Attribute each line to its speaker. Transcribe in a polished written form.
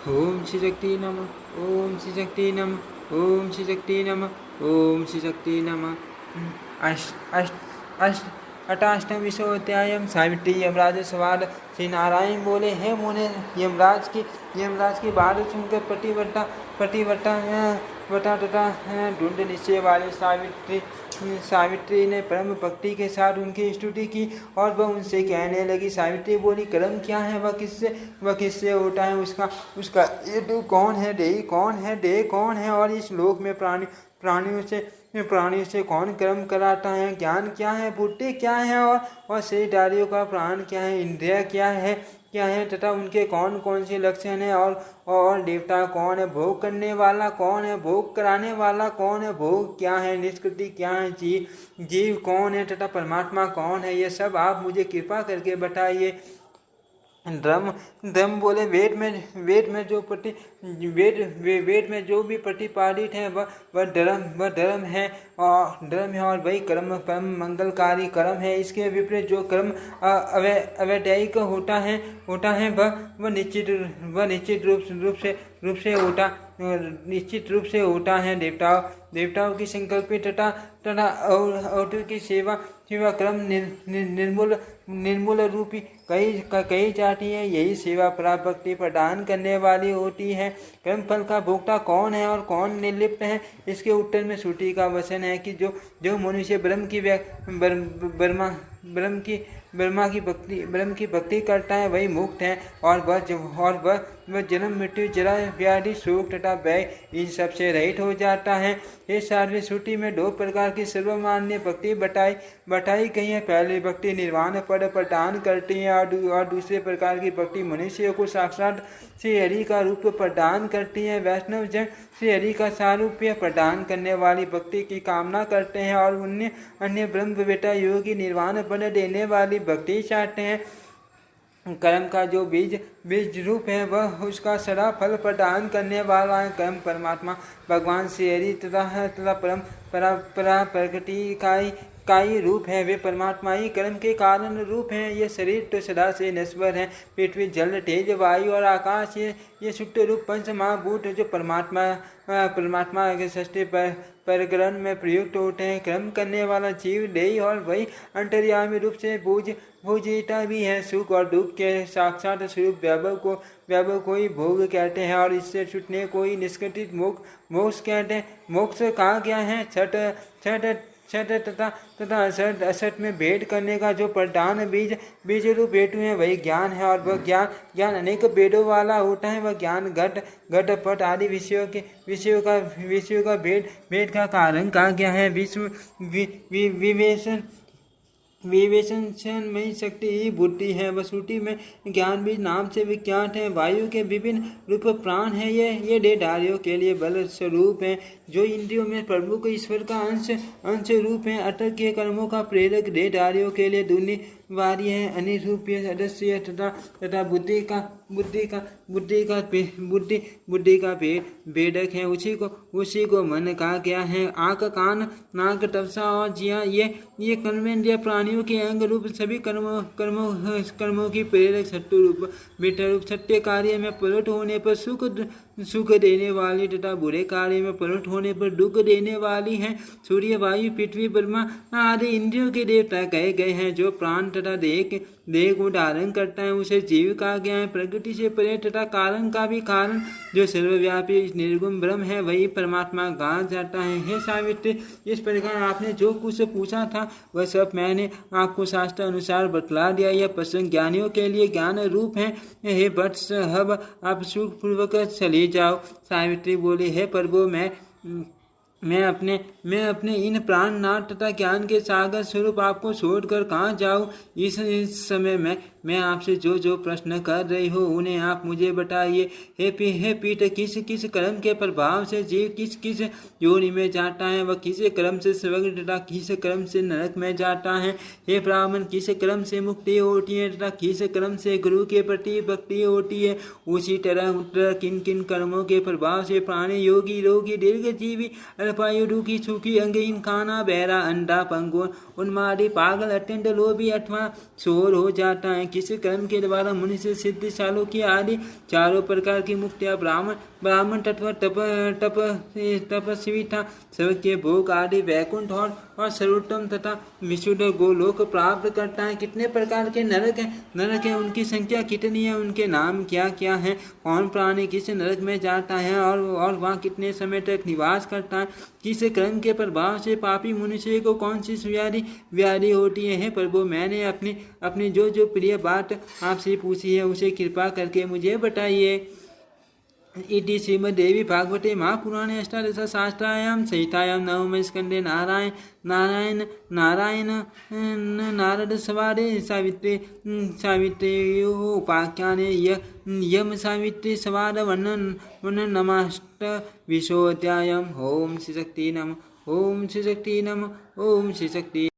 Speaker 1: ओम श्री शक्ति नमः। ओम श्री शक्ति नमः। ओम श्री शक्ति नमः। ओम श्री शक्ति नमः। अष्ट अष्ट अष्ट अष्टाष्टम विश्वोत्यायम सावित्री यमराज सवाल। श्री नारायण बोले, हे मुने, यमराज की बात सुनकर पतिव्रता वटा तथा ढूंढ निश्चय वाली सावित्री ने परम भक्ति के साथ उनकी स्तुति की और वह उनसे कहने लगी। सावित्री बोली, कर्म क्या है, वह किससे होता है, उसका हेतु कौन है, देह कौन है, और इस लोक में प्राणियों से कौन कर्म कराता है, ज्ञान क्या है, बुद्धि क्या है, और शरीरधारियों का प्राण क्या है, इंद्रिय क्या है तथा उनके कौन कौन से लक्षण है, और देवता कौन है, भोग करने वाला कौन है, भोग कराने वाला कौन है, भोग क्या है, निष्कृति क्या है, जीव कौन है तथा परमात्मा कौन है, ये सब आप मुझे कृपा करके बताइए। धर्म बोले, वेद में जो भी प्रतिपादित है वह धर्म है, और वही कर्म परम मंगलकारी कर्म है। इसके विपरीत जो कर्म अवैधायिक होता है वह निश्चित रूप से होता है। देवताओं की संकल्पित तथा और की सेवा क्रम निर्मूल रूपी कही जाती है। यही सेवा पराभक्ति प्रदान करने वाली होती है। कर्म फल का भोक्ता कौन है और कौन निर्लिप्त है, इसके उत्तर में श्रुति का वचन है कि जो मनुष्य ब्रह्म की भक्ति करता है वही मुक्त है, और वह जन्म मृत्यु जरा व्याधि शोक तथा भय इन सब से रहित हो जाता है। इस सातवीं श्रुति में दो प्रकार की सर्वमान्य भक्ति बताई गई है। पहली भक्ति निर्वाण पद प्रदान करती है, और दूसरे प्रकार की भक्ति मनुष्य को साक्षात श्री हरि का रूप प्रदान करती है। वैष्णव जन श्री हरि का सारूप्य प्रदान करने वाली भक्ति की कामना करते हैं, और अन्य ब्रह्मवेता योगी निर्वाण पद देने वाली भक्ति चाहते हैं। कर्म का जो बीज रूप है वह उसका सदा फल प्रदान करने वाला है। कर्म परमात्मा भगवान श्री हरि तथा परम प्रकृति का ही रूप है। वे परमात्मा ही कर्म के कारण रूप हैं। ये शरीर तो सदा से नश्वर है। पृथ्वी जल तेज वायु और आकाश ये शुद्ध रूप पंच महाभूत जो परमात्मा के षष्ठी प्रकरण में प्रयुक्त होते हैं। कर्म करने वाला जीव देही और वही अंतर्यामी रूप से भोजता भी है। सुख और दुख के साक्षात स्वरूप वैभव को ही भोग कहते हैं, और इससे छूटने को ही निष्कृतित मोक्ष कहते हैं। मोक्ष कहा गया है छठ तथा असत में भेद करने का जो प्रधान बीज रूप हेतु है वही ज्ञान है, और वह ज्ञान अनेक भेदों वाला होता है। वह ज्ञान घट पट आदि विषयों का भेद का कारण कहा गया है। विवेचन में शक्ति ही बुद्धि है। वसुटी में ज्ञान बीज नाम से विख्यात है। वायु के विभिन्न रूप प्राण है। ये देहधारियों के लिए बल स्वरूप है। जो इंद्रियों में प्रभु ईश्वर का अंश रूप है। अतः के कर्मों का प्रेरक देहधारियों के लिए दुनिवार्य है। अनिरूपीय सदस्य तथा बुद्धि का भेदक है। उसी को मन कहा गया है। आंख कान नाक तपसा और जिया ये कर्मेंद्रिय प्राणियों के अंग रूप सभी कर्मों की प्रेरक सत्य रूप बेटा रूप सत्य कार्य में पलट होने पर सुख देने वाली तथा बुरे कार्य में पलट होने पर दुख देने वाली है। सूर्य वायु पृथ्वी ब्रह्मा आदि इंद्रियों के देवता कहे गए हैं। जो प्राण तथा देह को धारण करता है उसे जीव कहा गया है। प्रकृति से परे तथा कारण का भी कारण जो सर्वव्यापी निर्गुण ब्रह्म है वही परमात्मा कहा जाता है। हे सावित्री, इस प्रकार आपने जो कुछ पूछा था वह सब मैंने आपको शास्त्र अनुसार बतला दिया। यह प्रसंग ज्ञानियों के लिए ज्ञान रूप है। हे वत्स, अब आप सुख पूर्वक चले जाओ। सावित्री बोली, हे प्रभु, मैं अपने इन प्राणनाथ तथा ज्ञान के सागर स्वरूप आपको छोड़कर कहाँ जाऊँ। इस समय मैं आपसे जो प्रश्न कर रही हूँ उन्हें आप मुझे बताइए। हे पीठ, किस कर्म के प्रभाव से जीव किस योनि में जाता है, वह किस कर्म से स्वर्ग तथा किस कर्म से नरक में जाता है। हे ब्राह्मण, किस कर्म से मुक्ति होती है तथा किस कर्म से गुरु के प्रति भक्ति होती है। उसी तरह किन किन कर्मों के प्रभाव से प्राणी योगी रोगी दीर्घजीवी अल्पायु दुखी सुखी अंगहीन खाना बहरा अंधा पंगुर उन्मादी पागल अत्यंत लोभी अथवा चोर हो जाता है। किसी कर्म के द्वारा मनुष्य सिद्ध शालोकी आदि चारों प्रकार की मुक्तियाँ ब्राह्मण तत्व तपस्वी था सबके भोग आदि वैकुंठ और सर्वोत्तम तथा विशुद्ध गोलोक प्राप्त करता है। कितने प्रकार के नरक है उनकी संख्या कितनी है, उनके नाम क्या क्या है, कौन प्राणी किस नरक में जाता है और वहाँ कितने समय तक निवास करता है, किस कर्म के प्रभाव से पापी मनुष्य को कौन सी व्याधि होती है। प्रभु मैंने अपनी जो प्रिय बात आपसे पूछी है उसे कृपा करके मुझे बताइए। इति श्रीमद्देवी भागवते महापुराणे अष्टादशशास्त्रायां संहितायां नवमे स्कन्धे नारद संवादे सावित्र्योः उपाख्याने यम सावित्री संवाद वर्णनमष्टविंशोऽध्यायः। ओम श्री शक्ति नमः, ओम श्री शक्ति नमः, ओम श्री शक्ति।